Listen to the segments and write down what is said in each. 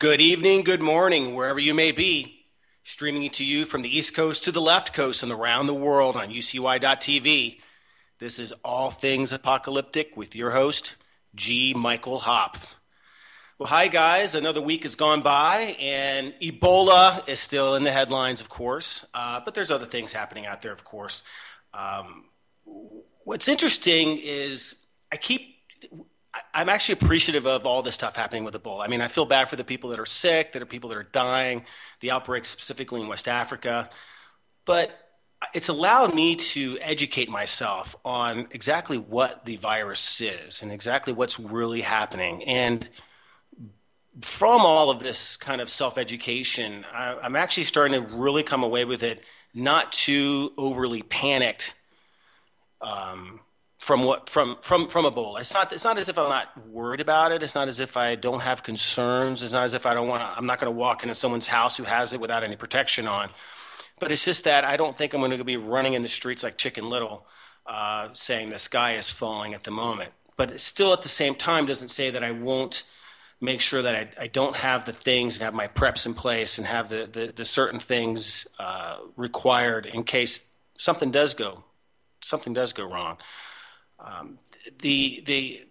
Good evening, good morning, wherever you may be. Streaming to you from the East Coast to the left coast and around the world on UCY.tv. This is All Things Apocalyptic with your host, G. Michael Hopf. Well, hi, guys. Another week has gone by, and Ebola is still in the headlines, of course. But there's other things happening out there, of course. Um, what's interesting is I'm actually appreciative of all this stuff happening with Ebola. I mean, I feel bad for the people that are sick, that are people that are dying, the outbreak specifically in West Africa. But it's allowed me to educate myself on exactly what the virus is and exactly what's really happening. And from all of this kind of self-education, I'm actually starting to really come away with it, not too overly panicked from Ebola. It's not as if I'm not worried about it. It's not as if I don't have concerns. It's not as if I'm not going to walk into someone's house who has it without any protection on. But it's just that I don't think I'm going to be running in the streets like Chicken Little, saying the sky is falling at the moment. But it still, at the same time, doesn't say that I won't make sure that I don't have the things and have my preps in place and have the certain things required in case something does go wrong. The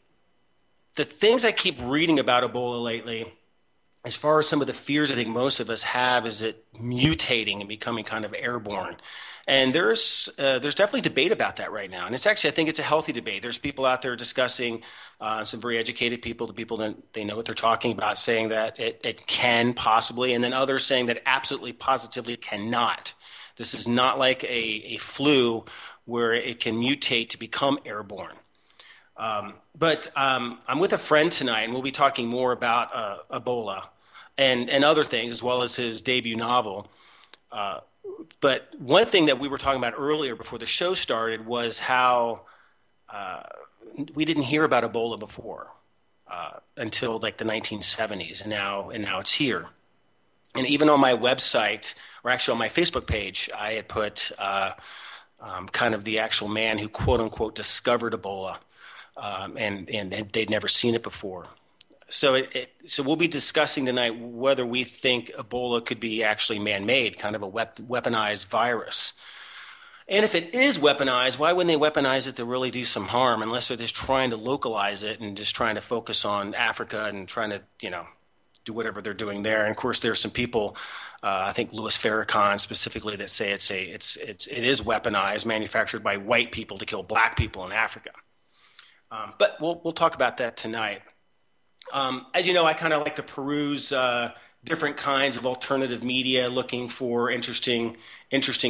things I keep reading about Ebola lately, as far as some of the fears I think most of us have, is it mutating and becoming kind of airborne. And there's definitely debate about that right now. And it's actually, I think it's a healthy debate. There's people out there discussing, some very educated people, the people that they know what they're talking about, saying that it can possibly, and then others saying that absolutely positively cannot. This is not like a flu where it can mutate to become airborne. But I'm with a friend tonight, and we'll be talking more about Ebola and other things, as well as his debut novel. But one thing that we were talking about earlier before the show started was how we didn't hear about Ebola before until like the 1970s, and now it's here. And even on my website, or actually on my Facebook page, I had put kind of the actual man who quote unquote discovered Ebola, and they'd never seen it before. So we'll be discussing tonight whether we think Ebola could be actually man-made, kind of a weaponized virus. And if it is weaponized, why wouldn't they weaponize it to really do some harm, unless they're just trying to localize it and just trying to focus on Africa and trying to, do whatever they're doing there. And of course, there's some people, I think Louis Farrakhan specifically, that say it is weaponized, manufactured by white people to kill black people in Africa. But we'll talk about that tonight. As you know, I kind of like to peruse different kinds of alternative media, looking for interesting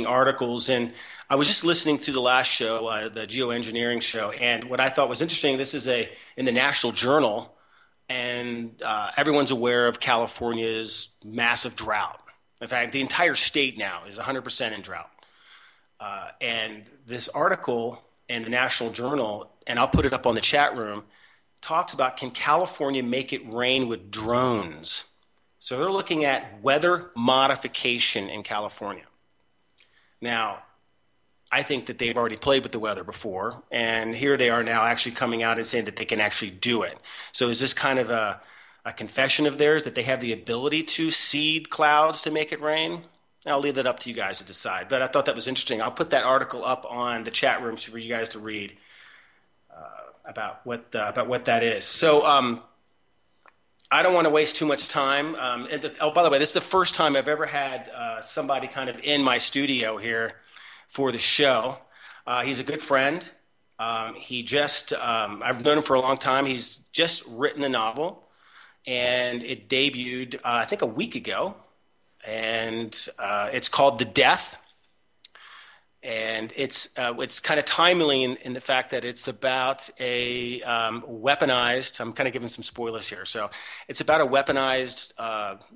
articles. And I was just listening to the last show, the geoengineering show, and what I thought was interesting. This is in the National Journal. And everyone's aware of California's massive drought. In fact, the entire state now is 100% in drought. And this article in the National Journal, and I'll put it up on the chat room, talks about, can California make it rain with drones? So they're looking at weather modification in California. Now, I think that they've already played with the weather before, and here they are now actually coming out and saying that they can actually do it. So is this kind of a confession of theirs that they have the ability to seed clouds to make it rain? I'll leave that up to you guys to decide. But I thought that was interesting. I'll put that article up on the chat room for you guys to read about what that is. So I don't want to waste too much time. By the way, this is the first time I've ever had somebody kind of in my studio here for the show. He's a good friend. I've known him for a long time. He's just written a novel, and it debuted, I think, a week ago. And it's called The Death. And it's kind of timely in the fact that it's about a weaponized, I'm kind of giving some spoilers here. So it's about a weaponized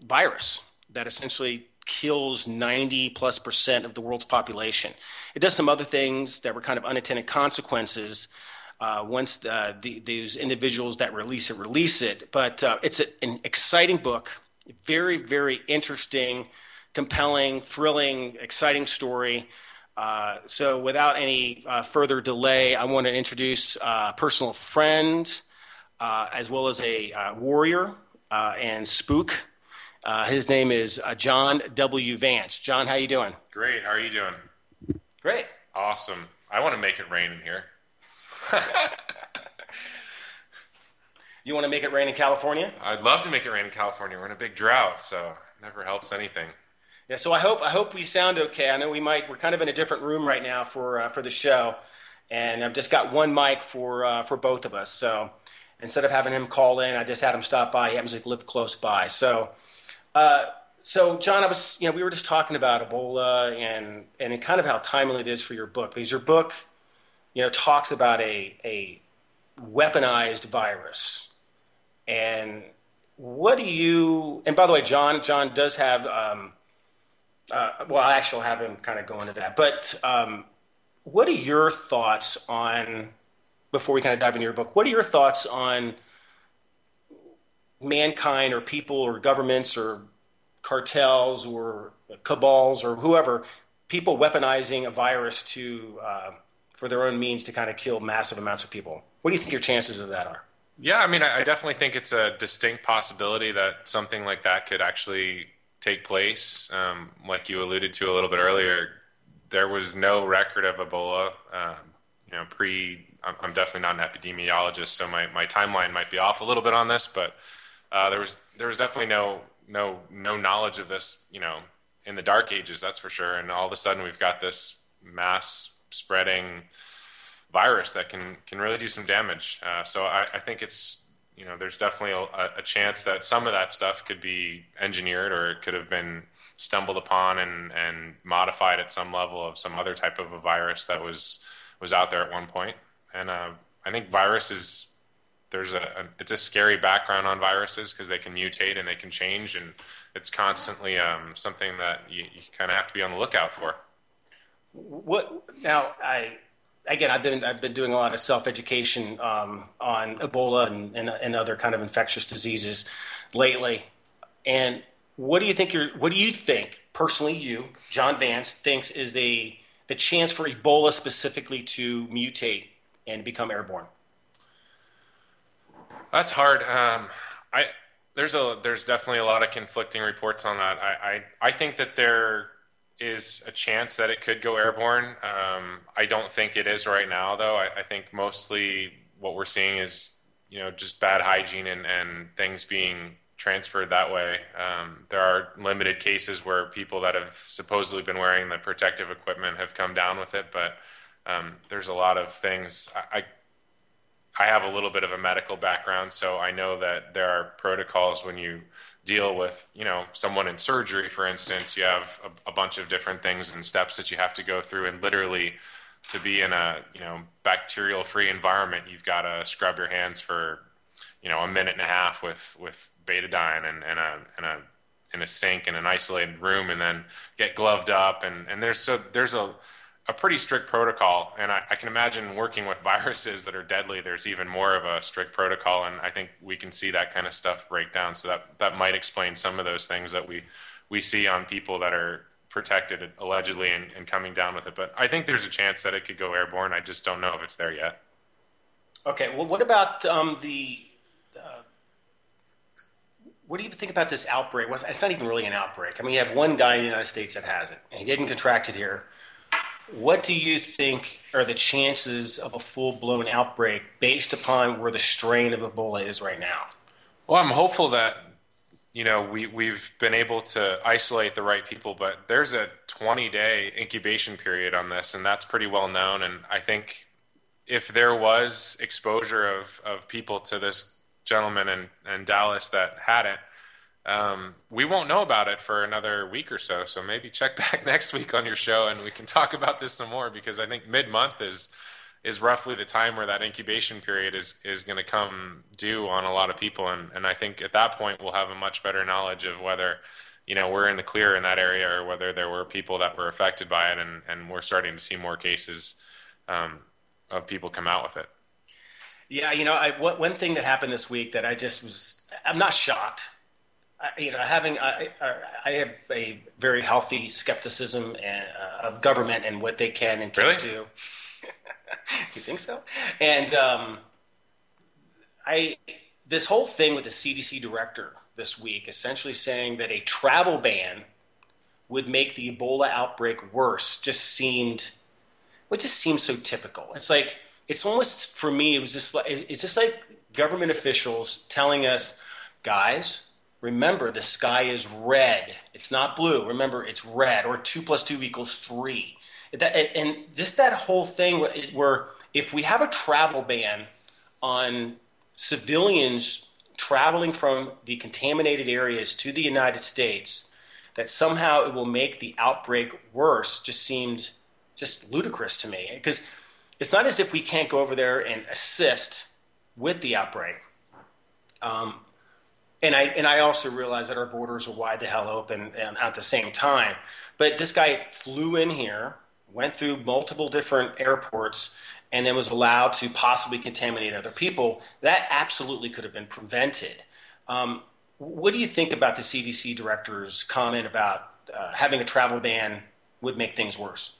virus that essentially kills 90+% of the world's population. It does some other things that were kind of unintended consequences once these individuals that release it. But it's an exciting book, very, very interesting, compelling, thrilling, exciting story. So without any further delay, I want to introduce a personal friend as well as a warrior and spook. His name is John W. Vance. John, how you doing? Great. How are you doing? Great. Awesome. I want to make it rain in here. You want to make it rain in California? I'd love to make it rain in California. We're in a big drought, so it never helps anything. Yeah. So I hope we sound okay. I know we might. We're kind of in a different room right now for the show, and I've just got one mic for both of us. So instead of having him call in, I just had him stop by. He happens to live close by. Uh, so John, we were just talking about Ebola and kind of how timely it is for your book because your book, talks about a weaponized virus. And what do you? And by the way, John does have. Well, actually, I'll have him kind of go into that. But what are your thoughts on? Before we kind of dive into your book, what are your thoughts on mankind or people or governments or cartels or cabals or whoever, people weaponizing a virus to for their own means to kind of kill massive amounts of people? What do you think your chances of that are? Yeah, I mean, I definitely think it's a distinct possibility that something like that could actually take place. Like you alluded to a little bit earlier, there was no record of Ebola. I'm definitely not an epidemiologist, so my timeline might be off a little bit on this, but there was definitely no knowledge of this, in the dark ages, that's for sure. And all of a sudden, we've got this mass spreading virus that can really do some damage. So I think it's there's definitely a chance that some of that stuff could be engineered or it could have been stumbled upon and modified at some level of some other type of a virus that was out there at one point. And I think viruses, it's a scary background on viruses because they can mutate and they can change, and it's constantly something that you kind of have to be on the lookout for. What now? I've been doing a lot of self education on Ebola and other kind of infectious diseases lately. And what do you think personally? You, John Vance, thinks is the chance for Ebola specifically to mutate and become airborne? That's hard. I there's definitely a lot of conflicting reports on that. I think that there is a chance that it could go airborne. I don't think it is right now, though. I think mostly what we're seeing is just bad hygiene and things being transferred that way. There are limited cases where people that have supposedly been wearing the protective equipment have come down with it, but there's a lot of things. I have a little bit of a medical background, so I know that there are protocols when you deal with, someone in surgery, for instance. You have a bunch of different things and steps that you have to go through, and literally to be in a, bacterial-free environment, you've got to scrub your hands for, a minute and a half with betadine and in a sink in an isolated room, and then get gloved up, and there's a pretty strict protocol, and I can imagine working with viruses that are deadly, there's even more of a strict protocol, and I think we can see that kind of stuff break down. So that might explain some of those things that we see on people that are protected allegedly and coming down with it. But I think there's a chance that it could go airborne. I just don't know if it's there yet. Okay. Well, what about what do you think about this outbreak? Well, it's not even really an outbreak. I mean, you have one guy in the United States that has it, and he didn't contract it here. What do you think are the chances of a full-blown outbreak based upon where the strain of Ebola is right now? Well, I'm hopeful that we've been able to isolate the right people, but there's a 20-day incubation period on this, and that's pretty well known. And I think if there was exposure of people to this gentleman in Dallas that had it, we won't know about it for another week or so. So maybe check back next week on your show and we can talk about this some more, because I think mid-month is roughly the time where that incubation period is going to come due on a lot of people. And I think at that point we'll have a much better knowledge of whether, we're in the clear in that area or whether there were people that were affected by it. And we're starting to see more cases of people come out with it. Yeah, one thing that happened this week that I'm not shocked. I have a very healthy skepticism of government and what they can and can't Really? do. You think so? And I this whole thing with the CDC director this week, essentially saying that a travel ban would make the Ebola outbreak worse. Just seems so typical. It's like it's almost for me. It's just like government officials telling us, guys, remember the sky is red. It's not blue. Remember, it's red. Or 2 + 2 = 3. And just that whole thing where if we have a travel ban on civilians traveling from the contaminated areas to the United States, that somehow it will make the outbreak worse just seemed just ludicrous to me. Because it's not as if we can't go over there and assist with the outbreak. And I also realize that our borders are wide the hell open and at the same time. But this guy flew in here, went through multiple different airports, and then was allowed to possibly contaminate other people. That absolutely could have been prevented. What do you think about the CDC director's comment about having a travel ban would make things worse?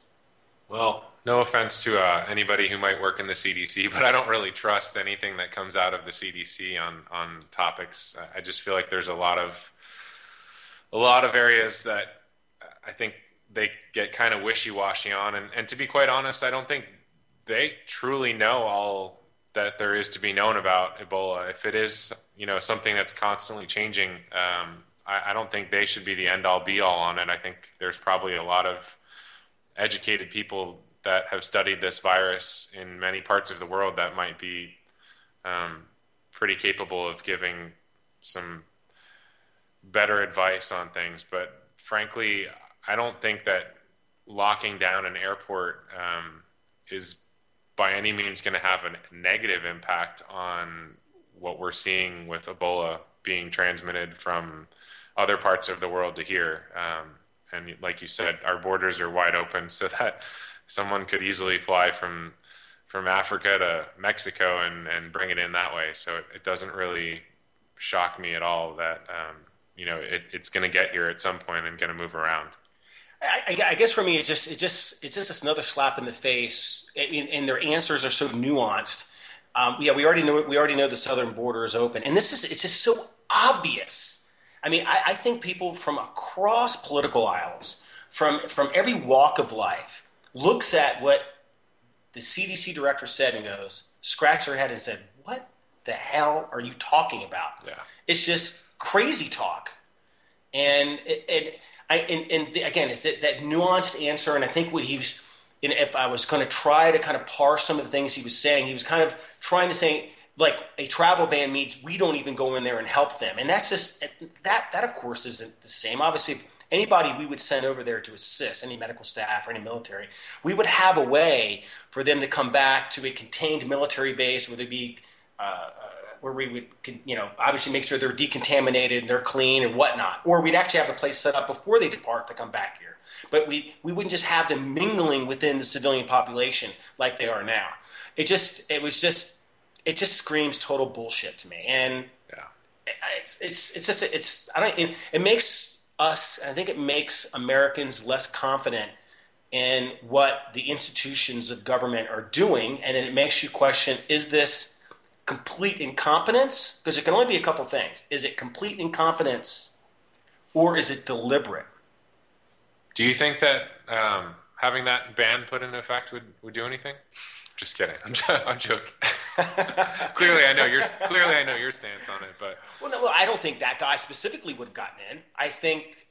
Well, no offense to anybody who might work in the CDC, but I don't really trust anything that comes out of the CDC on topics. I just feel like there's a lot of areas that I think they get kind of wishy-washy on, and to be quite honest, I don't think they truly know all that there is to be known about Ebola. If it is, something that's constantly changing, I don't think they should be the end-all be-all on it. I think there's probably a lot of educated people that have studied this virus in many parts of the world that might be pretty capable of giving some better advice on things. But frankly, I don't think that locking down an airport is by any means going to have a negative impact on what we're seeing with Ebola being transmitted from other parts of the world to here. And like you said, our borders are wide open, so that someone could easily fly from Africa to Mexico and bring it in that way. So it doesn't really shock me at all that it's going to get here at some point and going to move around. I guess for me, it's just another slap in the face, and their answers are so nuanced. Yeah, we already know the southern border is open, and it's just so obvious. I mean, I think people from across political aisles, from every walk of life, looks at what the CDC director said and goes, scratch their head and said, "What the hell are you talking about?" Yeah. It's just crazy talk, again, it's that nuanced answer. And I think what he was, if I was going to try to kind of parse some of the things he was saying, he was kind of trying to say, like, a travel ban means we don't even go in there and help them. And that's just, that of course isn't the same. Obviously, if anybody we would send over there to assist, any medical staff or any military, we would have a way for them to come back to a contained military base where they'd be, where we would, obviously make sure they're decontaminated and they're clean and whatnot. Or we'd actually have the place set up before they depart to come back here. But we wouldn't just have them mingling within the civilian population like they are now. It just screams total bullshit to me. And Yeah. it makes us, I think it makes Americans less confident in what the institutions of government are doing. And then it makes you question, is this complete incompetence? Because it can only be a couple things. Is it complete incompetence or is it deliberate? Do you think that having that ban put into effect would do anything? Just kidding. I'm joking. Clearly, I know your stance on it, but Well, I don't think that guy specifically would have gotten in. I think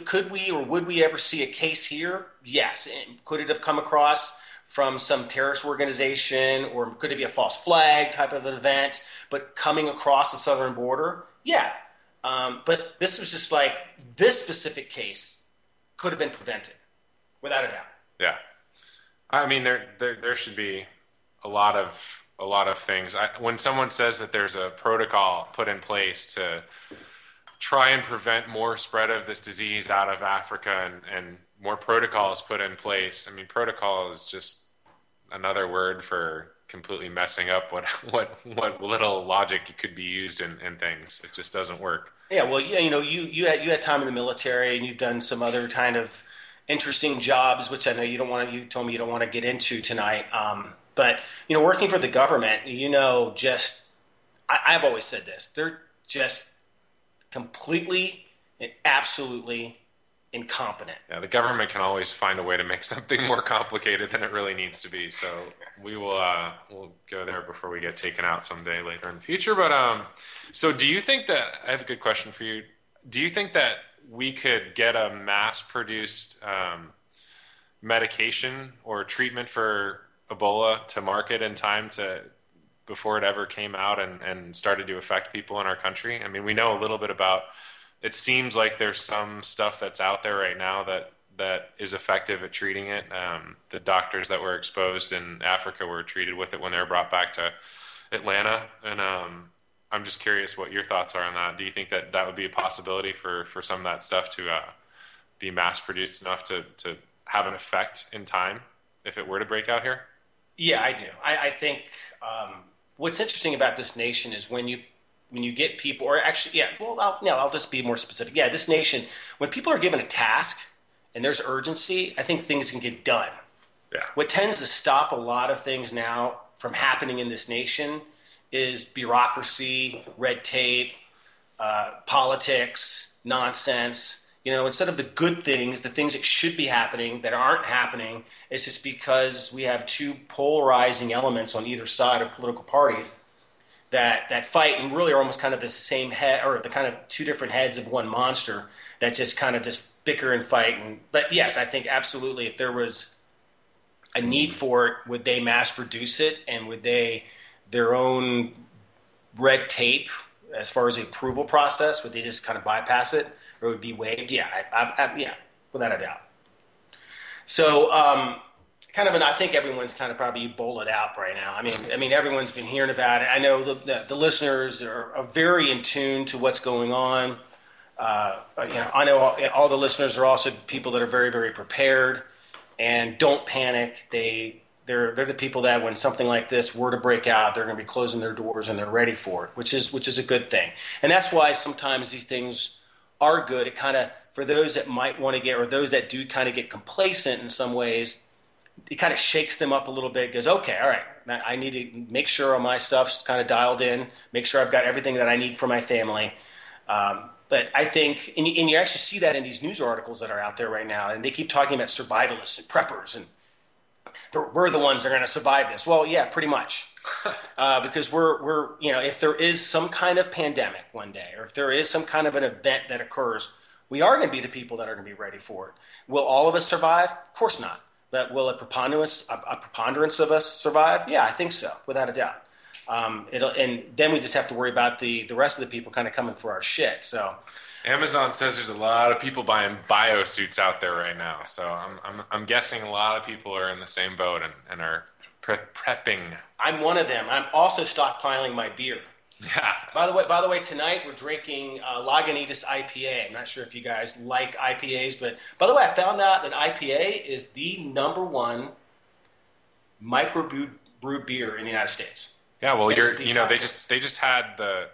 could we ever see a case here? Yes. Could it have come across from some terrorist organization, or could it be a false flag type of an event, but coming across the southern border? Yeah. But this was just like, this specific case could have been prevented, without a doubt. yeah. I mean, there should be a lot of things. When someone says that there's a protocol put in place to try and prevent more spread of this disease out of Africa, and more protocols put in place. I mean, protocol is just another word for completely messing up what little logic could be used in things. It just doesn't work. Yeah, well, you had time in the military, and you've done some other kind of interesting jobs, which I know you told me you don't want to get into tonight. But working for the government, I've always said this: they're just completely and absolutely incompetent. Yeah, the government can always find a way to make something more complicated than it really needs to be. So we'll go there before we get taken out someday later in the future. But so do you think that I have a good question for you? Do you think that we could get a mass-produced medication or treatment for Ebola to market in time to before it ever came out and started to affect people in our country? I mean, we know a little bit about it seems like there's some stuff that's out there right now that is effective at treating it. The doctors that were exposed in Africa were treated with it when they were brought back to Atlanta, and I'm just curious what your thoughts are on that. Do you think that that would be a possibility for some of that stuff to be mass produced enough to have an effect in time if it were to break out here? Yeah, I do. I think what's interesting about this nation is when you get people, or actually, yeah, well, I'll just be more specific. Yeah, this nation, when people are given a task and there's urgency, I think things can get done. Yeah. What tends to stop a lot of things now from happening in this nation is bureaucracy, red tape, politics, nonsense. Instead of the good things, the things that should be happening that aren't happening, it's just because we have two polarizing elements on either side of political parties that fight and really are almost kind of the same head or the kind of two different heads of one monster that just kind of just bicker and fight. But yes, I think absolutely if there was a need for it, would they mass produce it and would they their own red tape as far as the approval process, would they just kind of bypass it or would it be waived? Yeah, yeah, without a doubt. So, I think everyone's kind of probably Ebola out right now. I mean, everyone's been hearing about it. I know the listeners are very in tune to what's going on. I know all the listeners are also people that are very, very prepared and don't panic. They're the people that when something like this were to break out, they're going to be closing their doors and they're ready for it, which is a good thing. And that's why sometimes these things are good. It kind of for those that might want to get or those that do kind of get complacent in some ways, it kind of shakes them up a little bit. Goes, okay, all right, I need to make sure all my stuff's kind of dialed in, make sure I've got everything that I need for my family. But I think, and you actually see that in these news articles that are out there right now, and they keep talking about survivalists and preppers, and we're the ones that are going to survive this. Well, yeah, pretty much, because we're if there is some kind of pandemic one day, or if there is some kind of an event that occurs, we are going to be the people that are going to be ready for it. Will all of us survive? Of course not. But will a preponderance of us survive? Yeah, I think so, without a doubt. And then we just have to worry about the rest of the people kind of coming for our shit. So Amazon says there's a lot of people buying biosuits out there right now. So I'm guessing a lot of people are in the same boat and are prepping. I'm one of them. I'm also stockpiling my beer. Yeah. By the way, tonight we're drinking Lagunitas IPA. I'm not sure if you guys like IPAs, but by the way, I found out that IPA is the number one microbrewed beer in the United States. Yeah, well, they just had the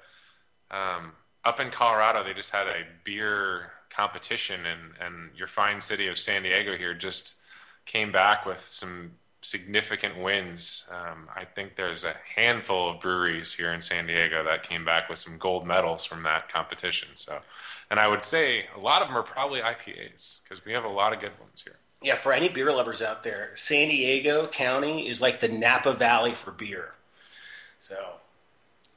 up in Colorado, they just had a beer competition, and your fine city of San Diego here just came back with some significant wins. I think there's a handful of breweries here in San Diego that came back with some gold medals from that competition. So, and I would say a lot of them are probably IPAs because we have a lot of good ones here. Yeah, for any beer lovers out there, San Diego County is like the Napa Valley for beer. So,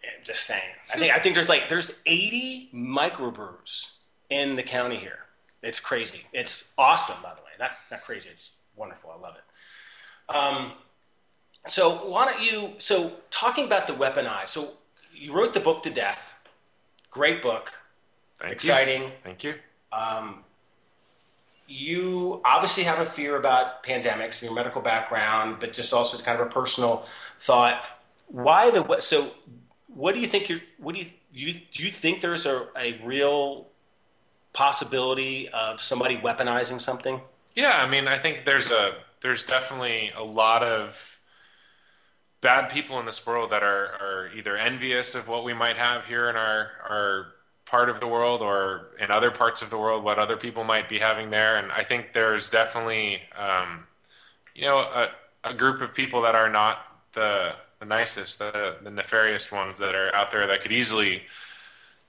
yeah, just saying. I think there's 80 microbrews in the county here. It's crazy. It's awesome, by the way. Not crazy. It's wonderful. I love it. So why don't you? So talking about the weaponized. So you wrote the book To Death. Great book. Exciting. Thank you. You obviously have a fear about pandemics, your medical background, but just also kind of a personal thought. Why the so? What do you think? Do you think there's a real possibility of somebody weaponizing something? Yeah, I mean, I think there's definitely a lot of bad people in this world that are either envious of what we might have here in our part of the world or in other parts of the world, what other people might be having there. And I think there's definitely, a group of people that are not the nicest, the nefarious ones that are out there that could easily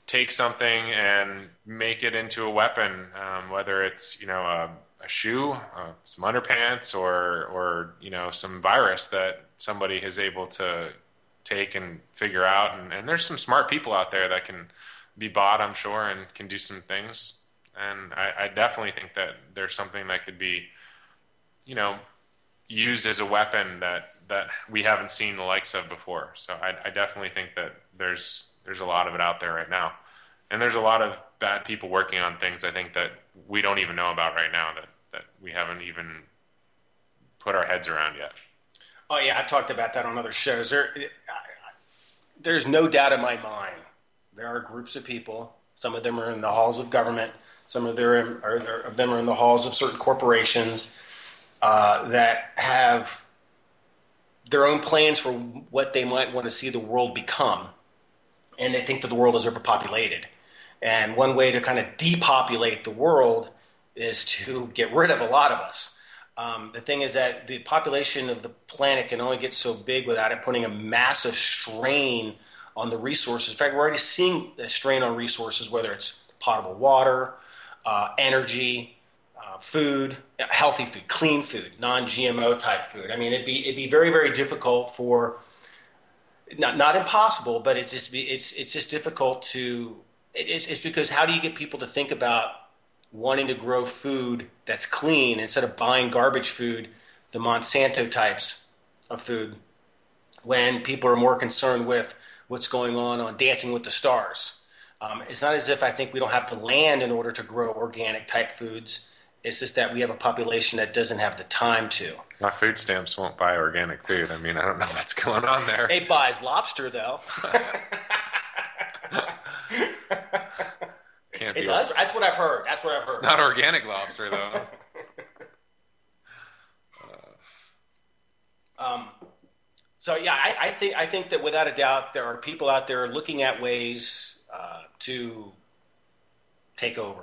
take something and make it into a weapon, whether it's a shoe, some underpants, or some virus that somebody is able to take and figure out. And there's some smart people out there that can be bought, I'm sure, and can do some things. And I definitely think that there's something that could be, you know, used as a weapon that we haven't seen the likes of before. So I definitely think that there's a lot of it out there right now, and there's a lot of bad people working on things I think that we don't even know about right now that we haven't even put our heads around yet. Oh yeah, I've talked about that on other shows. There's no doubt in my mind. There are groups of people. Some of them are in the halls of government. Some of them are in the halls of certain corporations that have their own plans for what they might want to see the world become, and they think that the world is overpopulated. And one way to kind of depopulate the world is to get rid of a lot of us. The thing is that the population of the planet can only get so big without it putting a massive strain on the resources. In fact, we're already seeing a strain on resources, whether it's potable water, energy, food, healthy food, clean food, non-GMO type food. I mean, it'd be very, very difficult for, not impossible, but it's just difficult to. It's because how do you get people to think about wanting to grow food that's clean instead of buying garbage food, the Monsanto types of food, when people are more concerned with what's going on Dancing with the Stars. It's not as if I think we don't have the land in order to grow organic type foods. It's just that we have a population that doesn't have the time to. My food stamps won't buy organic food. I mean, I don't know what's going on there. It buys lobster, though. Can't It be. does. That's what I've heard. That's what I've heard. It's not organic lobster, though. So yeah, I think that without a doubt there are people out there looking at ways to take over.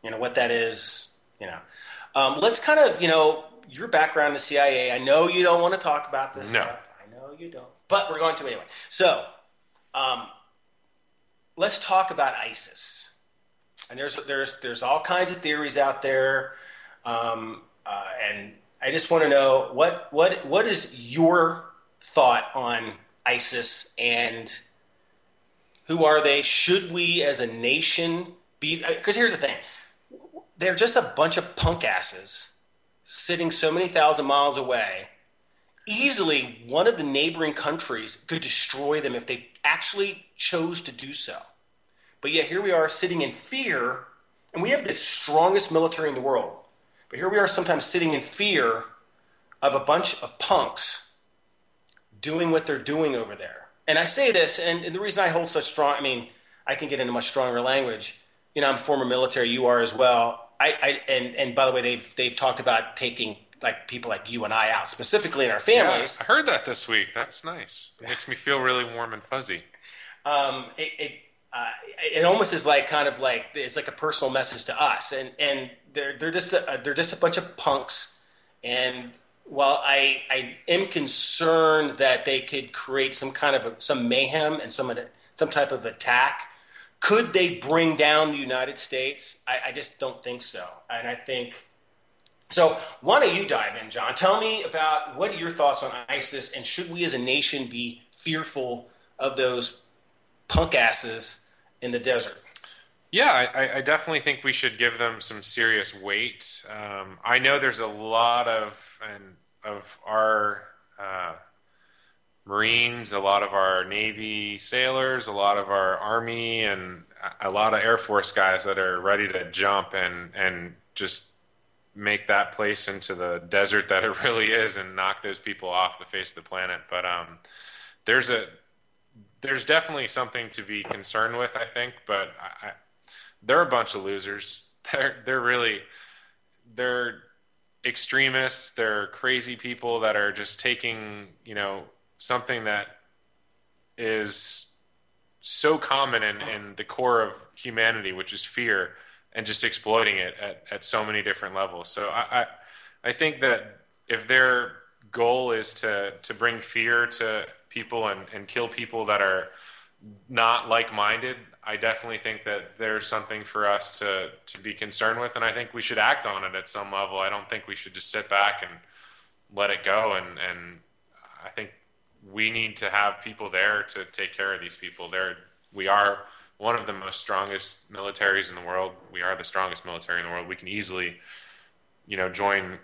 You know what that is. Let's kind of your background in the CIA. I know you don't want to talk about this No. stuff. I know you don't, but we're going to anyway. So let's talk about ISIS. And there's all kinds of theories out there, and I just want to know what is your thought on ISIS and who are they? Should we as a nation be? Because here's the thing: they're just a bunch of punk asses sitting so many thousand miles away. Easily, one of the neighboring countries could destroy them if they actually chose to do so. But yet here we are sitting in fear, and we have the strongest military in the world. But here we are sometimes sitting in fear of a bunch of punks doing what they're doing over there. And I say this, and the reason I hold such strong, I mean, I can get into much stronger language. I'm former military, you are as well. And by the way, they've talked about taking like people like you and I out, specifically in our families. Yeah, I heard that this week. That's nice. It makes me feel really warm and fuzzy. It almost is like kind of like it's like a personal message to us, and they're just a bunch of punks. And while I am concerned that they could create some kind of some mayhem and some type of attack, could they bring down the United States? I just don't think so, and I think. So why don't you dive in, John? Tell me about what are your thoughts on ISIS, and should we as a nation be fearful of those punk asses in the desert? Yeah, I definitely think we should give them some serious weight. I know there's a lot of our Marines, a lot of our Navy sailors, a lot of our Army, and a lot of Air Force guys that are ready to jump and just make that place into the desert that it really is and knock those people off the face of the planet. But there's definitely something to be concerned with, I think. But they're a bunch of losers. They're extremists. They're crazy people that are just taking something that is so common in the core of humanity, which is fear, and just exploiting it at so many different levels. So I think that if their goal is to bring fear to people and kill people that are not like-minded, I definitely think that there's something for us to be concerned with, and I think we should act on it at some level. I don't think we should just sit back and let it go. And I think we need to have people there to take care of these people. We are one of the most strongest militaries in the world. We are the strongest military in the world. We can easily, join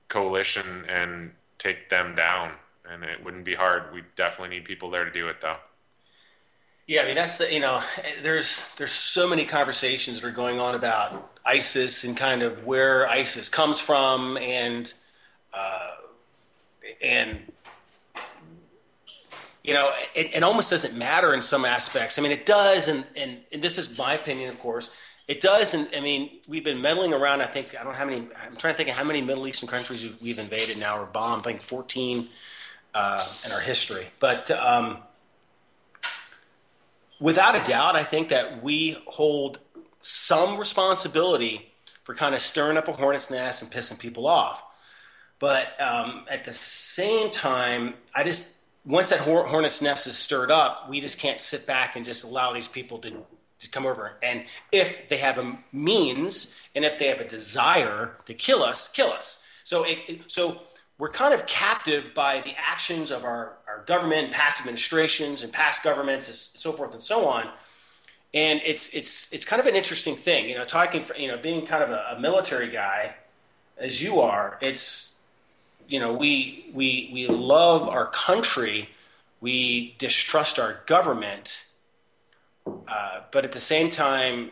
coalition and take them down, and it wouldn't be hard. We definitely need people there to do it, though. Yeah, I mean that's there's so many conversations that are going on about ISIS and kind of where ISIS comes from, and it almost doesn't matter in some aspects. I mean, it does, and this is my opinion, of course. It does, and I mean, we've been meddling around. I don't know how many. I'm trying to think of how many Middle Eastern countries we've invaded now or bombed. I think 14 in our history. But without a doubt, I think that we hold some responsibility for kind of stirring up a hornet's nest and pissing people off. But at the same time, once that hornet's nest is stirred up, we just can't sit back and just allow these people to come over. And if they have a means and if they have a desire to kill us, kill us. So we're kind of captive by the actions of our government, past administrations and past governments, and so forth and so on. And it's kind of an interesting thing, being kind of a military guy as you are. It's we love our country, we distrust our government, but at the same time,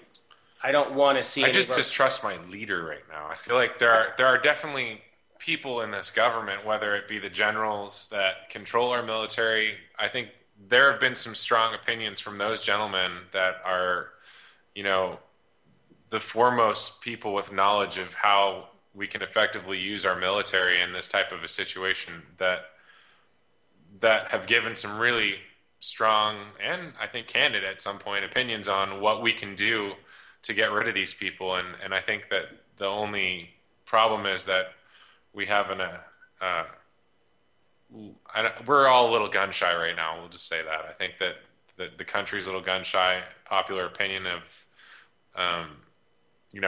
I don't want to see. I just distrust my leader right now. I feel like there are definitely people in this government, whether it be the generals that control our military. I think there have been some strong opinions from those gentlemen that are, the foremost people with knowledge of how we can effectively use our military in this type of a situation that have given some really strong and I think candid at some point opinions on what we can do to get rid of these people. And I think that the only problem is that we have we're all a little gun shy right now. We'll just say that. I think that the country's a little gun shy. Popular opinion of,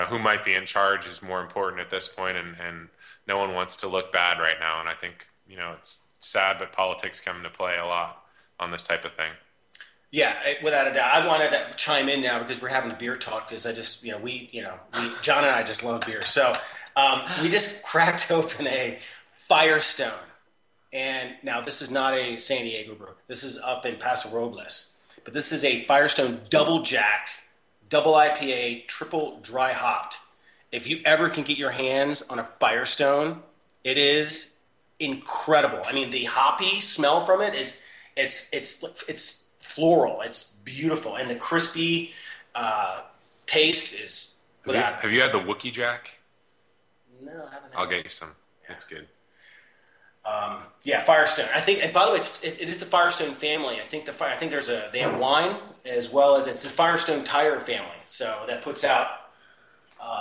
who might be in charge is more important at this point, and no one wants to look bad right now. And I think, it's sad, but politics come into play a lot on this type of thing. Yeah, without a doubt. I wanted to chime in now because we're having a beer talk because John and I just love beer. So we just cracked open a Firestone. And now this is not a San Diego brew. This is up in Paso Robles. But this is a Firestone Double Jack, Double IPA, triple dry hopped. If you ever can get your hands on a Firestone, it is incredible. I mean, the hoppy smell from it is it's floral. It's beautiful, and the crispy taste is. Have you had the Wookiee Jack? No, I haven't. I'll get you some. Yeah. It's good. Yeah, Firestone. I think, and by the way, it is the Firestone family. I think they have wine as well as it's the Firestone Tire family. So that puts out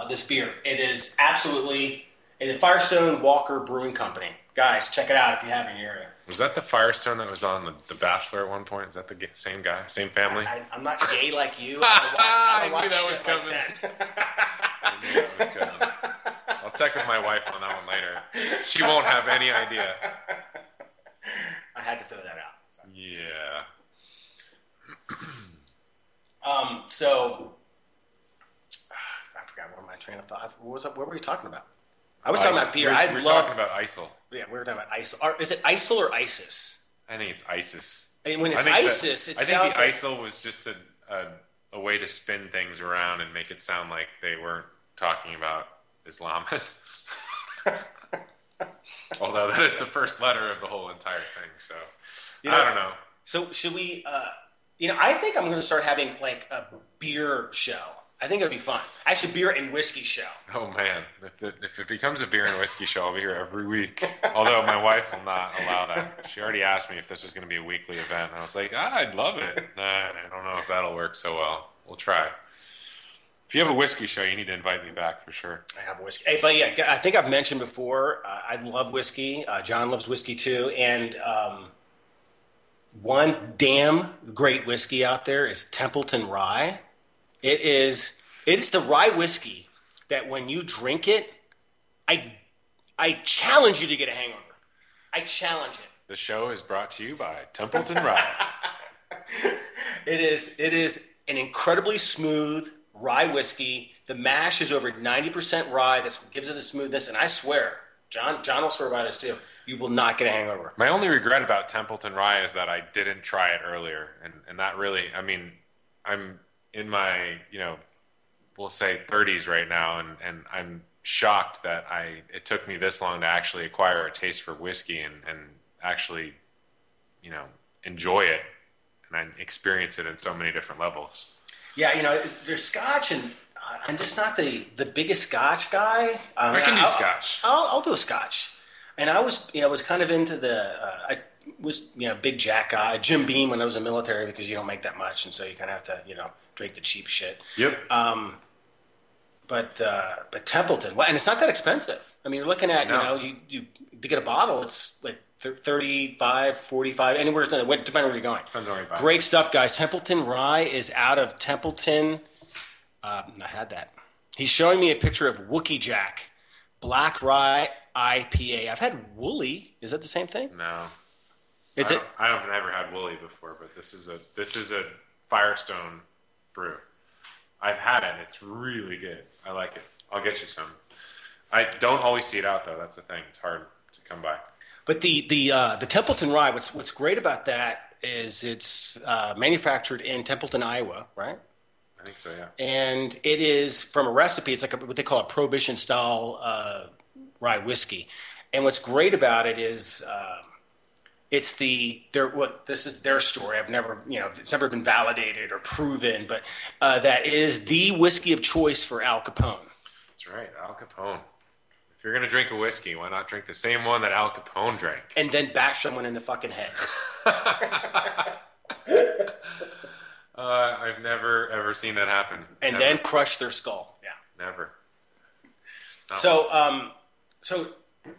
this beer. It is absolutely the Firestone Walker Brewing Company. Guys, check it out if you have it in your area. Was that the Firestone that was on the Bachelor at one point? Is that the same guy, same family? I'm not gay like you. I don't watch that was shit coming. Like that. I knew that was coming. I'll check with my wife on that one later. She won't have any idea. I had to throw that out. Sorry. Yeah. So I forgot what my train of thought. What were we talking about? I was talking about beer. We're talking about ISIL. Yeah, we were talking about ISIL. Is it ISIL or ISIS? I think it's ISIS. And when it's ISIS, I think the ISIL was just a way to spin things around and make it sound like they weren't talking about Islamists. Although that is the first letter of the whole entire thing. So I don't know. So should we? I think I'm going to start having like a beer show. I think it would be fun. Actually, beer and whiskey show. Oh man, if it becomes a beer and whiskey show, I'll be here every week. Although my wife will not allow that. She already asked me if this was going to be a weekly event, and I was like, I'd love it. I don't know if that'll work so well. We'll try. If you have a whiskey show, you need to invite me back for sure. I have whiskey. Hey, but yeah, I think I've mentioned before, I love whiskey. John loves whiskey too. And, one damn great whiskey out there is Templeton Rye. It is the rye whiskey that when you drink it, I I challenge you to get a hangover. I challenge it. The show is brought to you by Templeton Rye. It is an incredibly smooth rye whiskey. The mash is over 90% rye. That's what gives it a smoothness. And I swear, John will swear by this too. You will not get a hangover. My only regret about Templeton Rye is that I didn't try it earlier, and that really, I mean, I'm in my, we'll say 30s right now, and I'm shocked that it took me this long to actually acquire a taste for whiskey and actually, enjoy it and experience it in so many different levels. Yeah, there's Scotch, and I'm just not the biggest Scotch guy. I can do Scotch. I'll do a Scotch. And I was kind of into I was, big Jack guy, Jim Beam when I was in the military because you don't make that much. And so you kind of have to, drink the cheap shit. Yep. But Templeton, well, and it's not that expensive. I mean, you're looking at, No. you to get a bottle, it's like 35, 45, anywhere, depending on where you're going. Depends on where you buy it. Great stuff, guys. Templeton Rye is out of Templeton. I had that. He's showing me a picture of Wookie Jack, Black Rye IPA. I've had Woolly. Is that the same thing? No. It's it. I've never had Woolly before, but this is a Firestone brew. I've had it. It's really good. I like it. I'll get you some. I don't always see it out though. That's the thing. It's hard to come by. But the Templeton Rye. What's great about that is it's manufactured in Templeton, Iowa, right? I think so. Yeah. And it is from a recipe. It's like what they call a prohibition style rye whiskey. And what's great about it is this is their story. I've never, it's never been validated or proven, but that is the whiskey of choice for Al Capone. That's right, Al Capone. If you're gonna drink a whiskey, why not drink the same one that Al Capone drank? And then bash someone in the fucking head. I've never ever seen that happen. And Never. then crush their skull. Yeah. Never.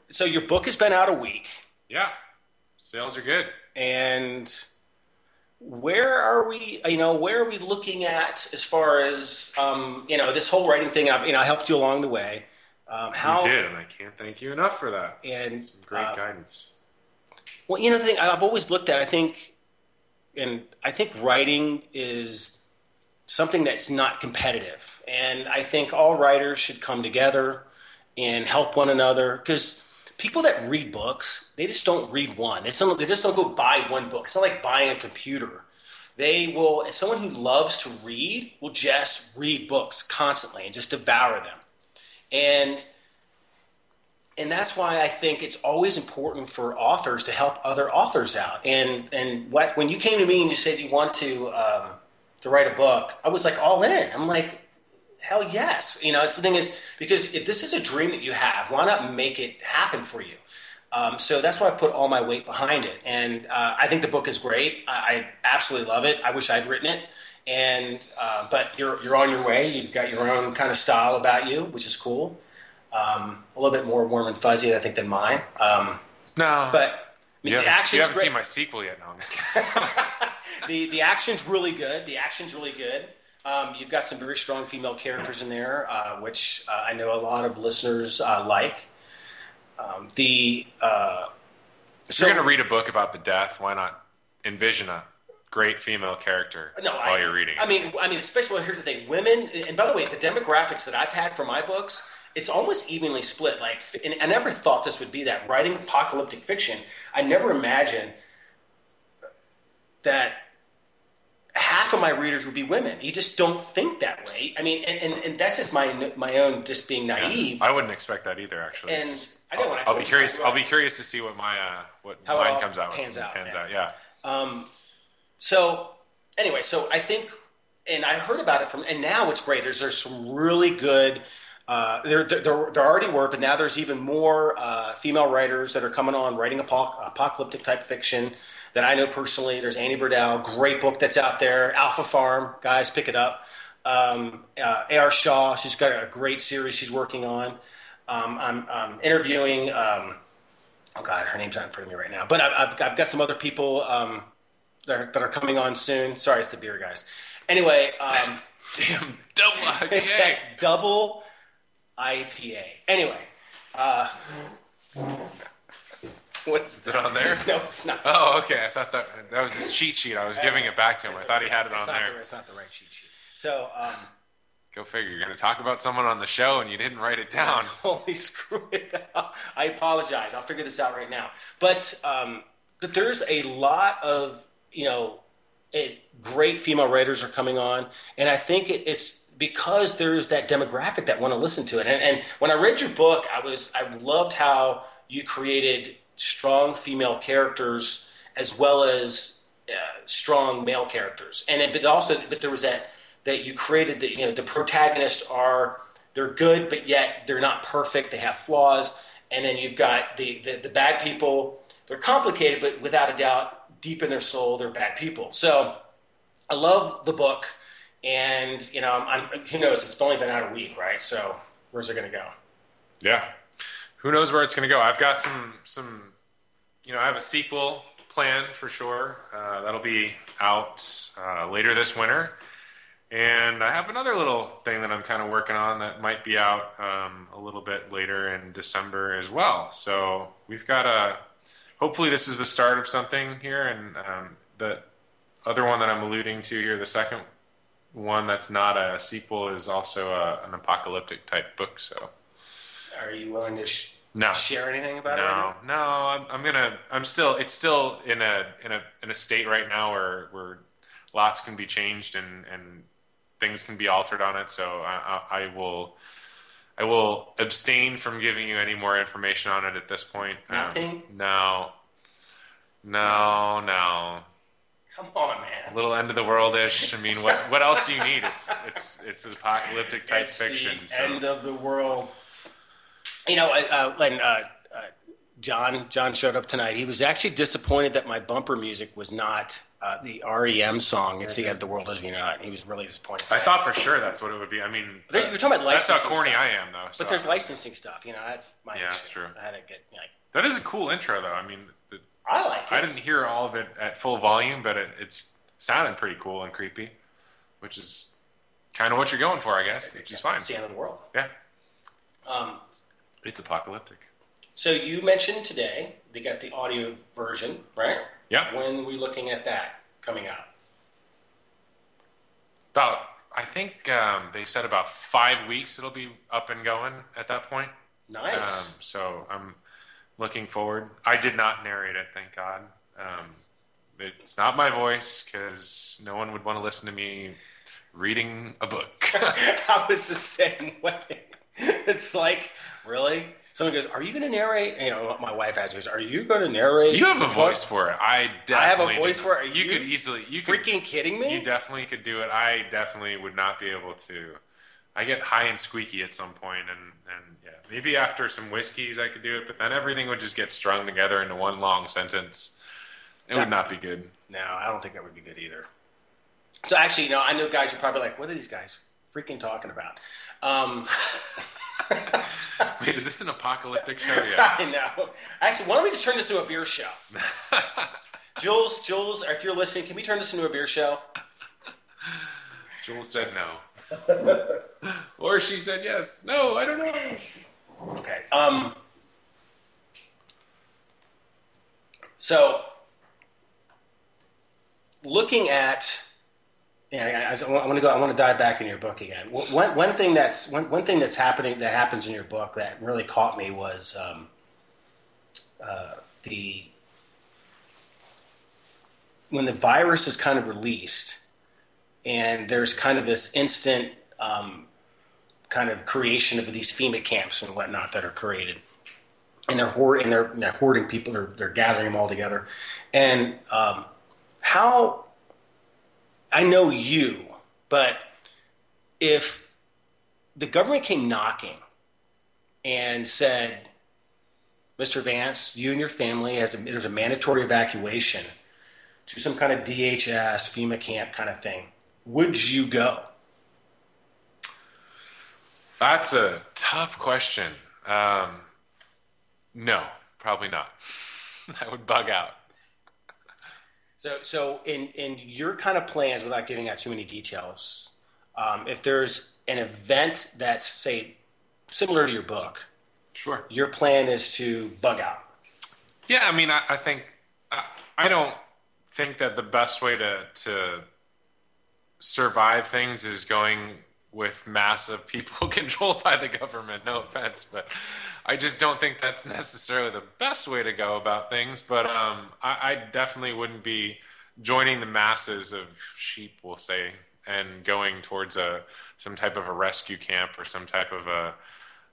So your book has been out a week. Yeah, sales are good. And where are we? Where are we looking at as far as this whole writing thing? I helped you along the way. You did, and I can't thank you enough for that. And some great guidance. Well, the thing I've always looked at, I think writing is something that's not competitive, and I think all writers should come together and help one another because people that read books, they just don't read one. They just don't go buy one book. It's not like buying a computer. They will, someone who loves to read will just read books constantly and just devour them. And that's why I think it's always important for authors to help other authors out. And when you came to me and you said you want to write a book, I was like all in. I'm like, hell yes. It's the thing is, because if this is a dream that you have, why not make it happen for you? So that's why I put all my weight behind it. And I think the book is great. I absolutely love it. I wish I'd written it. But you're on your way. You've got your own kind of style about you, which is cool. A little bit more warm and fuzzy, I think, than mine. No. But you haven't seen my sequel yet. No, I'm just kidding. The action's really good. You've got some very strong female characters in there, which I know a lot of listeners like. If you're going to read a book about the death, why not envision a great female character while you're reading it? I mean, especially here's the thing: women. And by the way, the demographics that I've had for my books, it's almost evenly split. Like, and I never thought this would be that. Writing apocalyptic fiction, I never imagined that half of my readers would be women. You just don't think that way. I mean, and that's just my own just being naive. Yeah, I wouldn't expect that either, actually. And I'll be curious. I'll be curious to see what mine comes out. Pans out. Yeah. So anyway, so I think, and I heard about it and now it's great. There's some really good. There already were, but now there's even more female writers that are coming on writing apocalyptic type fiction that I know personally. There's Annie Burdell, great book that's out there. Alpha Farm, guys, pick it up. A.R. Shaw, she's got a great series she's working on. I'm interviewing. Oh God, her name's not in front of me right now. But I've got some other people that are coming on soon. Sorry, it's the beer, guys. Anyway, Damn, double it's IPA. that double IPA. Anyway, uh, what's Is it on there? no, it's not. Oh, okay. I thought that was his cheat sheet. I was giving it back to him. I thought he had it on there. It's not the right cheat sheet. So, Go figure. You're going to talk about someone on the show and you didn't write it down. totally screw it up. I apologize. I'll figure this out right now. But there's a lot of great female writers are coming on, and I think it's because there's that demographic that want to listen to it. And when I read your book, I loved how you created strong female characters as well as strong male characters, but there was that you created the protagonists they're good, but yet they're not perfect. They have flaws, and then you've got the bad people. They're complicated, but without a doubt, deep in their soul, they're bad people. So I love the book, and who knows? It's only been out a week, right? So where's it going to go? Yeah. Who knows where it's going to go? I've got some. I have a sequel planned for sure. That'll be out later this winter. And I have another little thing that I'm kind of working on that might be out a little bit later in December as well. So we've got hopefully this is the start of something here. And the other one that I'm alluding to here, the second one that's not a sequel, is also an apocalyptic type book. So are you willing to no. share anything about it? Right No. It's still in a state right now where lots can be changed and things can be altered on it. So I will abstain from giving you any more information on it at this point. Nothing? No. Come on, man. A little end of the world-ish. I mean, what else do you need? It's apocalyptic type fiction. The end of the world. When John showed up tonight, he was actually disappointed that my bumper music was not the REM song. It's the end of the world as we know it. He was really disappointed. I thought for sure that's what it would be. I mean, we're talking about licensing. That's how corny stuff. I am, though. But there's licensing stuff. That's my issue. That's true. I had to get that is a cool intro, though. I mean, I like it. I didn't hear all of it at full volume, but it's sounded pretty cool and creepy, which is kind of what you're going for, I guess, which is fine. It's the end of the world. Yeah. It's apocalyptic. So you mentioned today they got the audio version, right? Yeah. When are we looking at that coming out? I think they said about 5 weeks it'll be up and going at that point. Nice. So I'm looking forward. I did not narrate it, thank God. It's not my voice because no one would want to listen to me reading a book. I was the same way. It's like, really? Someone goes, "Are you going to narrate?" My wife asks me, "Are you going to narrate?" You have a voice for it. I have a voice for it. You could easily. Freaking kidding me? You definitely could do it. I definitely would not be able to. I get high and squeaky at some point, and yeah, maybe after some whiskeys I could do it, but then everything would just get strung together into one long sentence. It would not be good. No, I don't think that would be good either. So actually, I know guys are probably like, "What are these guys freaking talking about?" Wait, is this an apocalyptic show yet? I know. Actually, why don't we just turn this into a beer show? Jules, if you're listening, can we turn this into a beer show? Jules said no. Or she said yes. No, I don't know. Okay. So, looking at, I want to dive back in your book again. One thing that's happening that happens in your book that really caught me was when the virus is kind of released, and there's kind of this instant kind of creation of these FEMA camps and whatnot that are created, and they're hoarding people, they're gathering them all together, and how. I know you, but if the government came knocking and said, "Mr. Vance, you and your family, there's a mandatory evacuation to some kind of DHS, FEMA camp kind of thing," would you go? That's a tough question. No, probably not. I would bug out. So in your kind of plans, without giving out too many details, if there's an event that's, say, similar to your book, Sure. your plan is to bug out. Yeah, I mean, I think I don't think that the best way to survive things is going with massive people controlled by the government. No offense, but I just don't think that's necessarily the best way to go about things. But I definitely wouldn't be joining the masses of sheep, we'll say, and going towards a some type of a rescue camp or some type of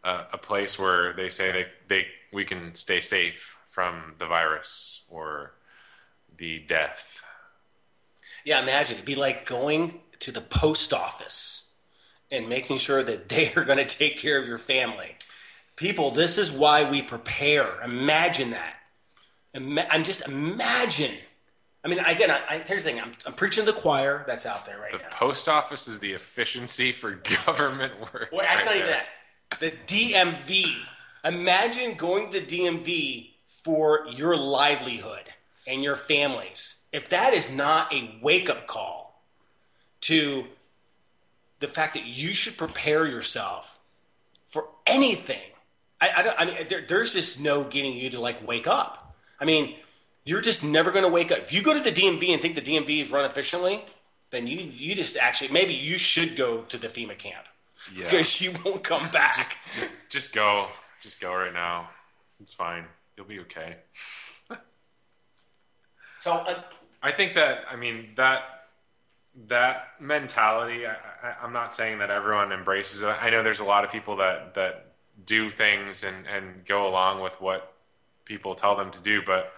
a place where they say they we can stay safe from the virus or the death. Yeah, imagine it'd be like going to the post office and making sure that they are going to take care of your family. People, this is why we prepare. Imagine that. I'm just imagine. I mean, again, here's the thing. I'm preaching to the choir that's out there right The now. post office is the efficiency for government work Well, that's right not even there. that. The DMV. Imagine going to the DMV for your livelihood and your families. If that is not a wake up call to the fact that you should prepare yourself for anything, I mean, there's just no getting you to like wake up. I mean, you're just never going to wake up. If you go to the DMV and think the DMV is run efficiently, then you just actually maybe you should go to the FEMA camp Yeah. because you won't come back. Just go. Just go right now. It's fine. You'll be okay. So I think that I mean that mentality. I'm not saying that everyone embraces it. I know there's a lot of people that do things and go along with what people tell them to do, but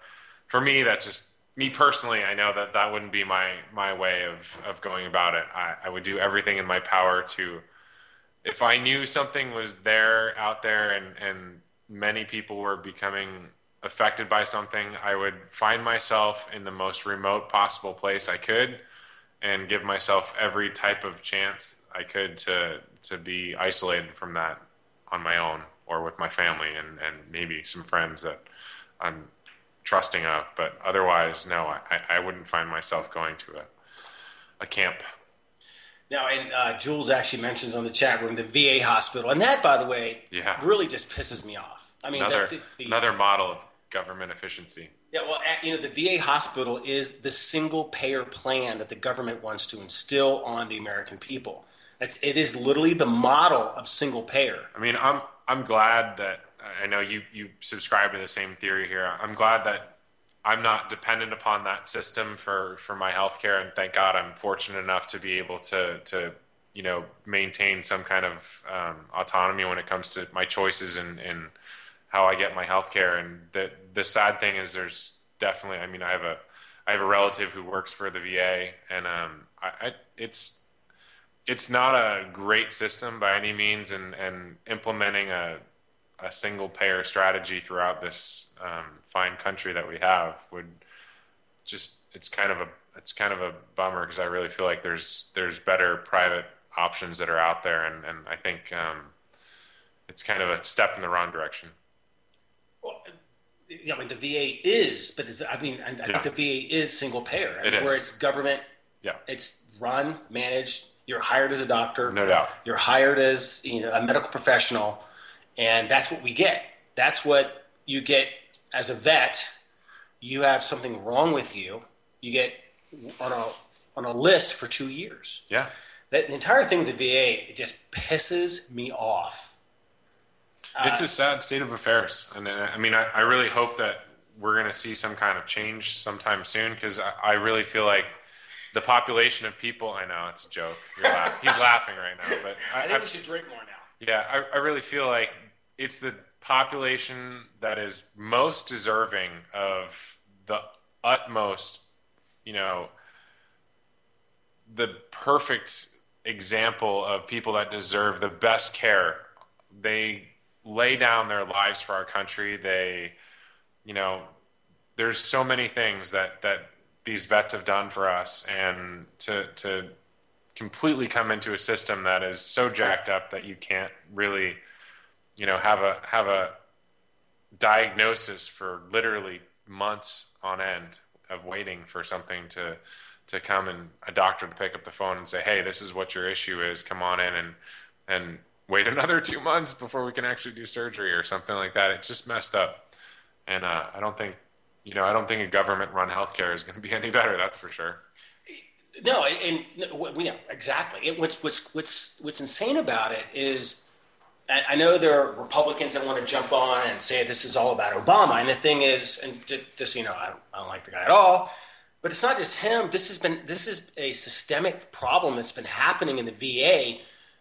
for me, that just me personally, I know that that wouldn't be my way of going about it. I would do everything in my power to, if I knew something was there out there and many people were becoming affected by something, I would find myself in the most remote possible place I could and give myself every type of chance I could to be isolated from that on my own or with my family and maybe some friends that I'm trusting of. But otherwise, no, I wouldn't find myself going to a camp. now, and Jules actually mentions on the chat room the VA hospital, and that, by the way, Yeah. really just pisses me off. I mean, Another the another model of government efficiency. yeah, well, the VA hospital is the single payer plan that the government wants to instill on the American people. It is literally the model of single payer. I mean, I'm glad that I know you subscribe to the same theory here. I'm glad that I'm not dependent upon that system for my healthcare, and thank God I'm fortunate enough to be able to maintain some kind of autonomy when it comes to my choices and how I get my healthcare. And the sad thing is, there's definitely. I mean, I have a relative who works for the VA, and it's not a great system by any means, and implementing a single payer strategy throughout this fine country that we have would just it's kind of a bummer because I really feel like there's better private options that are out there, and I think it's kind of a step in the wrong direction. Well, yeah, I mean, the VA is, but I mean, I think Yeah, the VA is single payer. I it mean, where is. it's government, Yeah, it's run, managed. You're hired as a doctor. no doubt. You're hired as a medical professional, and that's what we get. That's what you get as a vet. You have something wrong with you. You get on a list for 2 years. Yeah. That entire thing with the VA, it just pisses me off. It's a sad state of affairs, and I mean, I really hope that we're going to see some kind of change sometime soon because I really feel like the population of people. I know it's a joke. He's laughing right now, but I think we should drink more now. yeah, I really feel like it's the population that is most deserving of the utmost, you know, the perfect example of people that deserve the best care. They lay down their lives for our country. They, you know, there's so many things that these vets have done for us, and to completely come into a system that is so jacked up that you can't really, have a diagnosis for literally months on end of waiting for something to come, and a doctor to pick up the phone and say, hey, this is what your issue is. Come on in and wait another 2 months before we can actually do surgery or something like that. It's just messed up. And I don't think, I don't think a government run healthcare is going to be any better. That's for sure. No, and yeah, exactly. What's insane about it is, I know there are Republicans that want to jump on and say this is all about Obama, and the thing is, and just so you know, I don't like the guy at all, but it's not just him. This is a systemic problem that's been happening in the VA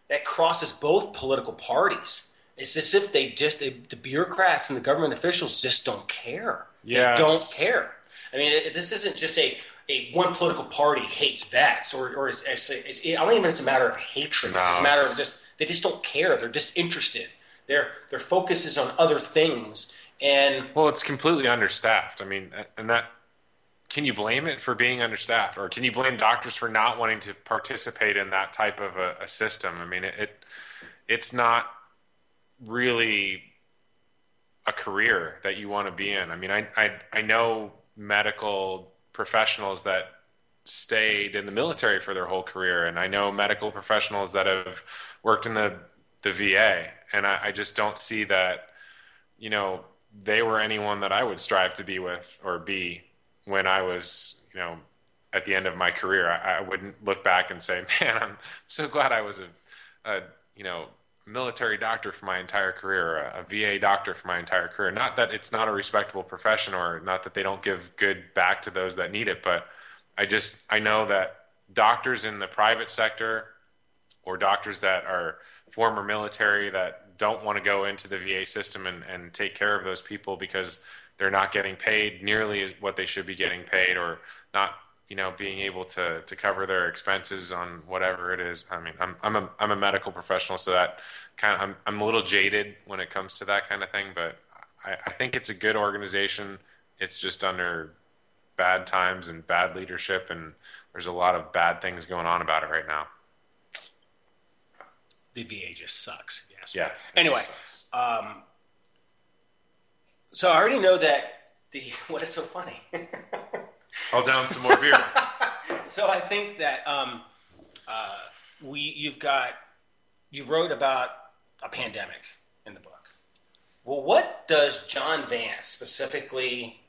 that crosses both political parties. It's as if the bureaucrats and the government officials just don't care. They Yeah, don't care. I mean, this isn't just a one political party hates vets, or I don't even think it's a matter of hatred. no, It's just a matter of they just don't care. They're disinterested. Their focus is on other things. And well, it's completely understaffed. I mean, and that, can you blame it for being understaffed, or can you blame doctors for not wanting to participate in that type of a system? I mean, it's not really a career that you want to be in. I mean, I know medical professionals that stayed in the military for their whole career, and I know medical professionals that have worked in the VA, and I just don't see that, they were anyone that I would strive to be with or be when I was, at the end of my career. I wouldn't look back and say, man, I'm so glad I was a military doctor for my entire career, a VA doctor for my entire career. Not that it's not a respectable profession, or not that they don't give good back to those that need it, but I know that doctors in the private sector, or doctors that are former military that don't want to go into the VA system and take care of those people because they're not getting paid nearly what they should be getting paid, or not, being able to cover their expenses on whatever it is. I mean, I'm a medical professional, so that I'm a little jaded when it comes to that kind of thing, but I think it's a good organization. It's just under bad times and bad leadership, and there's a lot of bad things going on about it right now. the VA just sucks. Yes. Yeah. Anyway, so I already know that what is so funny. I'll down some more beer. So I think that you wrote about a pandemic in the book. Well, what does John Vance specifically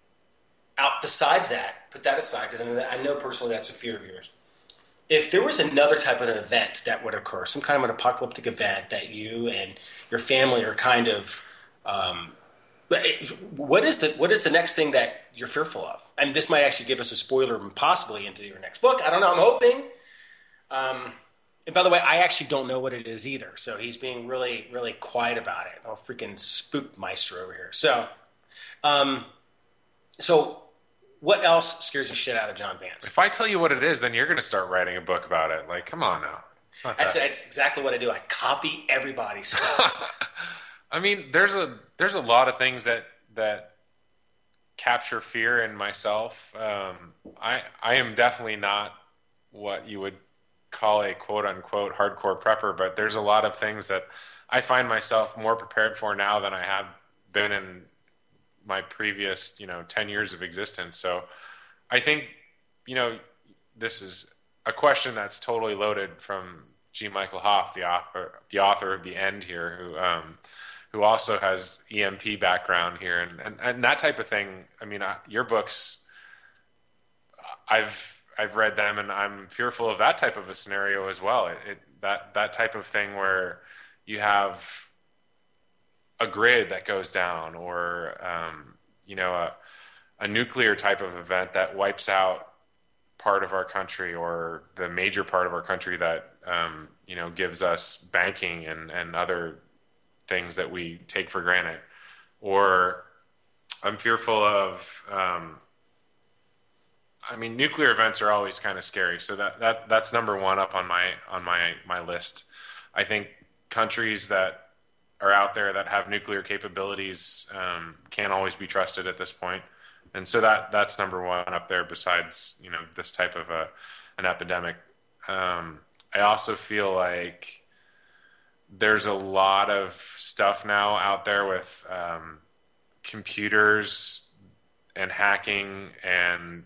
out besides that? Put that aside, because I know personally that's a fear of yours. If there was another type of an event that would occur, some kind of an apocalyptic event that you and your family are kind of, what is the next thing that you're fearful of? And this might actually give us a spoiler possibly into your next book. I don't know. I'm hoping. And by the way, I actually don't know what it is either. So he's being really, really quiet about it. Oh, freaking spook meister over here. So what else scares the shit out of John Vance? If I tell you what it is, then you're going to start writing a book about it. Like, come on now. It's not that. That's exactly what I do. I copy everybody's stuff. I mean, there's a lot of things that capture fear in myself. I am definitely not what you would call a quote unquote hardcore prepper, but there's a lot of things that I find myself more prepared for now than I have been in my previous, 10 years of existence. So I think, this is a question that's totally loaded from G. Michael Hopf, the author of The End here, who also has EMP background here, and that type of thing. I mean, your books, I've read them, and I'm fearful of that type of a scenario as well. That type of thing where you have a grid that goes down, or a nuclear type of event that wipes out part of our country, or the major part of our country that gives us banking and other things that we take for granted. Or I'm fearful of nuclear events are always kind of scary, so that's number one up on my list. I think countries that are out there that have nuclear capabilities can't always be trusted at this point, and so that's number one up there. Besides, this type of an epidemic, I also feel like there's a lot of stuff now out there with computers and hacking and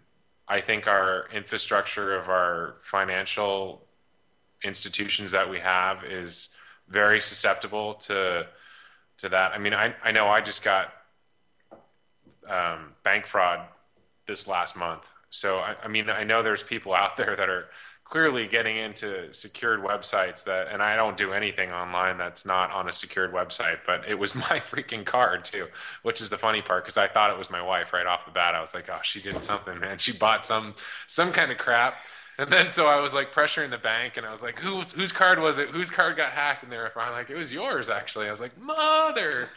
I think our infrastructure of our financial institutions that we have is very susceptible to that. I mean, I know I just got bank fraud this last month. So I mean, I know there's people out there that are clearly getting into secured websites that, and I don't do anything online that's not on a secured website, but it was my freaking card too, which is the funny part because I thought it was my wife right off the bat. I was like, oh, she did something, man. She bought some kind of crap. And then so I was like pressuring the bank and I was like, whose card was it? Whose card got hacked? And they were finally like, it was yours actually. I was like, mother.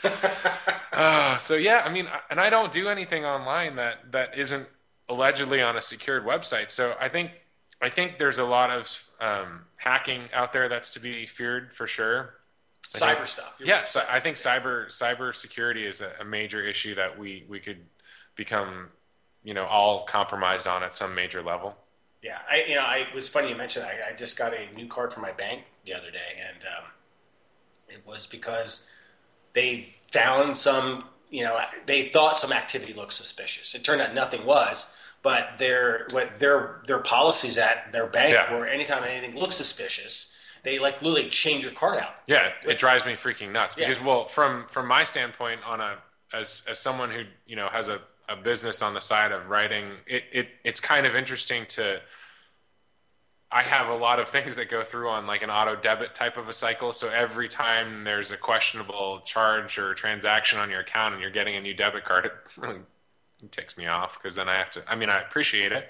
So yeah, I mean, and I don't do anything online that isn't allegedly on a secured website. So I think there's a lot of hacking out there that's to be feared for sure. Cyber stuff. Yes, I think cyber security is a major issue that we could become, all compromised on at some major level. Yeah, I was funny you mentioned that. I just got a new card from my bank the other day, and it was because they found some, they thought some activity looked suspicious. It turned out nothing was, but their policies at their bank Yeah. were anytime anything looks suspicious, they like literally change your card out. Yeah, it drives me freaking nuts Yeah. because, well, from my standpoint, as someone who has a business on the side of writing, it's kind of interesting to. I have a lot of things that go through on like an auto debit type of a cycle. So every time there's a questionable charge or transaction on your account and you're getting a new debit card, it really ticks me off because then I have to. I mean, I appreciate it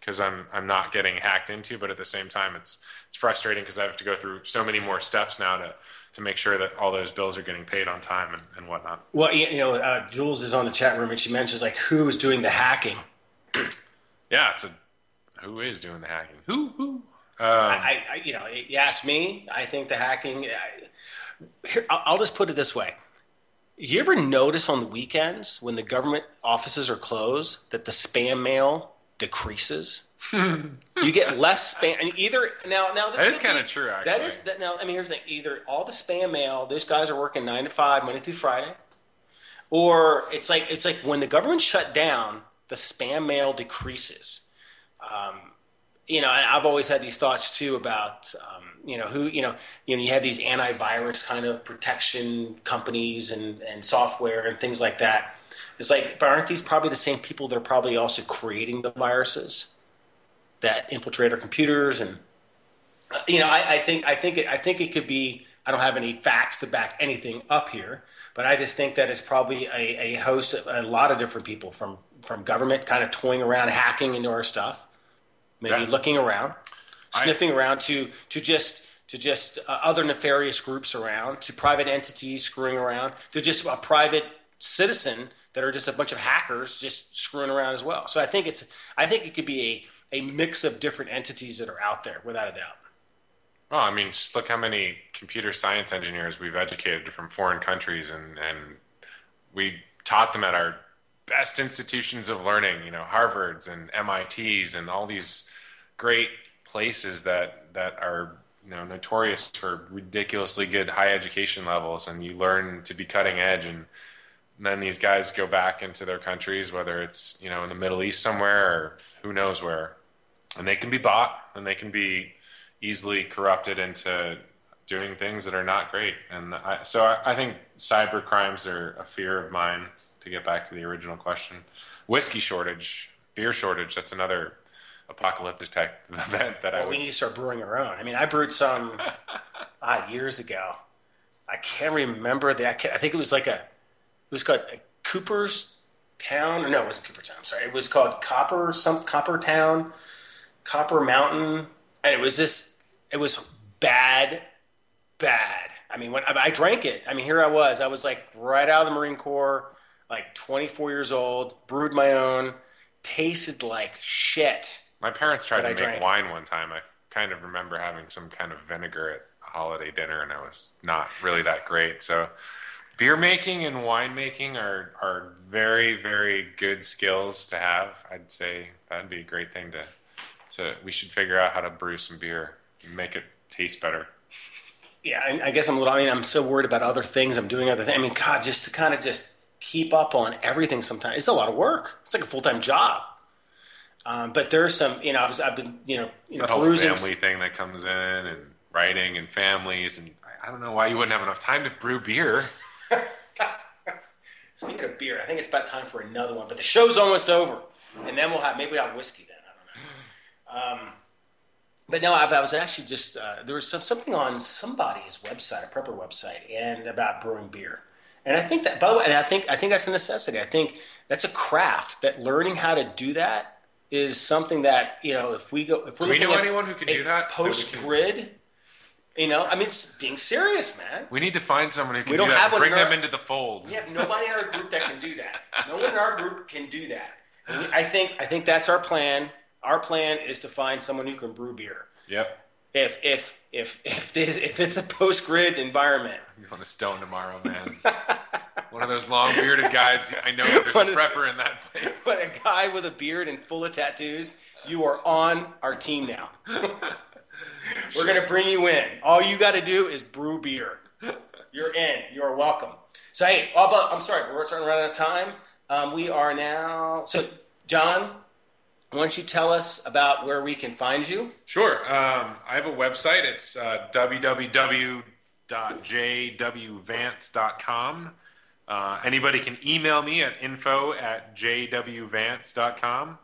because I'm not getting hacked into, but at the same time, it's frustrating because I have to go through so many more steps now to make sure that all those bills are getting paid on time and whatnot. Well, Jules is on the chat room and she mentions like who is doing the hacking. Yeah, who is doing the hacking? Who? You ask me. I think the hacking. Here, I'll just put it this way. You ever notice on the weekends when the government offices are closed that the spam mail decreases? You get less spam, and either now this That is kind of true, actually. That is that now. I mean, here's the thing: either all the spam mail, these guys are working 9 to 5, Monday through Friday, or it's like when the government shut down, the spam mail decreases. I've always had these thoughts too about, you have these antivirus kind of protection companies and software and things like that. It's like, but aren't these probably the same people that are probably also creating the viruses that infiltrate our computers? And I think it could be. I don't have any facts to back anything up here, but I just think that it's probably a host of a lot of different people from government kind of toying around, hacking into our stuff. Maybe looking around, sniffing around to just other nefarious groups around, to private entities screwing around, to just a private citizen that are just a bunch of hackers just screwing around as well. So I think it could be a mix of different entities that are out there without a doubt. Well, I mean, just look how many computer science engineers we've educated from foreign countries, and we taught them at our best institutions of learning, Harvards and MITs and all these great places that are notorious for ridiculously good high education levels, and you learn to be cutting edge. And then these guys go back into their countries, whether it's in the Middle East somewhere or who knows where, and they can be bought and they can be easily corrupted into doing things that are not great. And I think cyber crimes are a fear of mine. To get back to the original question, whiskey shortage, beer shortage, that's another apocalyptic tech event that we need to start brewing our own. I mean, I brewed some years ago. I can't remember I think it was called Cooper's Town. Or no, it wasn't Cooper Town. I'm sorry. It was called Copper Town, Copper Mountain. And it was bad. I mean, when I drank it, I mean, here I was like right out of the Marine Corps, like 24 years old, brewed my own, tasted like shit. My parents tried to make wine one time. I kind of remember having some kind of vinegar at a holiday dinner, and it was not really that great. So beer making and wine making are very, very good skills to have. I'd say that'd be a great thing to we should figure out how to brew some beer and make it taste better. Yeah, I guess I'm so worried about other things. I'm doing other things. I mean, God, just to kind of just keep up on everything sometimes. It's a lot of work. It's like a full-time job. But there's some, I've been, It's that whole perusing. family thing that comes in and writing and families. And I don't know why you wouldn't have enough time to brew beer. Speaking of beer, I think it's about time for another one. But the show's almost over, and then we'll have whiskey then. I don't know. But no, I was actually just there was something on somebody's website, a prepper website, and about brewing beer. And I think that, by the way, and I think that's a necessity. I think that's a craft. That learning how to do that is something that if we're Do we looking know at anyone who can do that? post grid, I mean, it's being serious, man. We need to find someone who can We do don't that have and one bring in our- them into the fold. We have nobody in our group that can do that. No one in our group can do that. And I think that's our plan. Our plan is to find someone who can brew beer. Yep. If it's a post grid environment. I'm going to Stone tomorrow, man. One of those long bearded guys. I know there's a prepper in that place. But a guy with a beard and full of tattoos, you are on our team now. We're going to bring you in. All you got to do is brew beer. You're in. You're welcome. So, hey, I'm sorry, we're starting to run out of time. We are now. So, John, why don't you tell us about where we can find you? Sure. I have a website. It's www.jwvance.com. Anybody can email me at info@jwvance.com.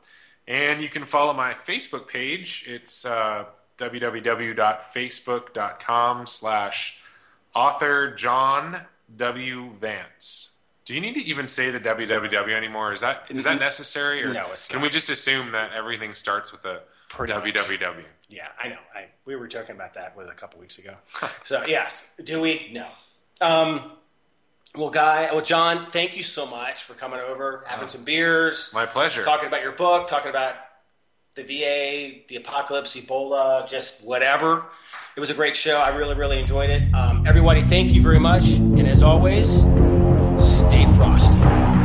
And you can follow my Facebook page. It's www.facebook.com/author John W. Vance. Do you need to even say the www anymore? Is that necessary? Or no, it's can not. we just assume that everything starts with a www? Yeah, I know. We were joking about that a couple weeks ago. So, yes. Do we? No. Well, John, thank you so much for coming over, having some beers. My pleasure. Talking about your book, talking about the VA, the apocalypse, Ebola, just whatever. It was a great show. I really, really enjoyed it. Everybody, thank you very much. And as always, stay frosty.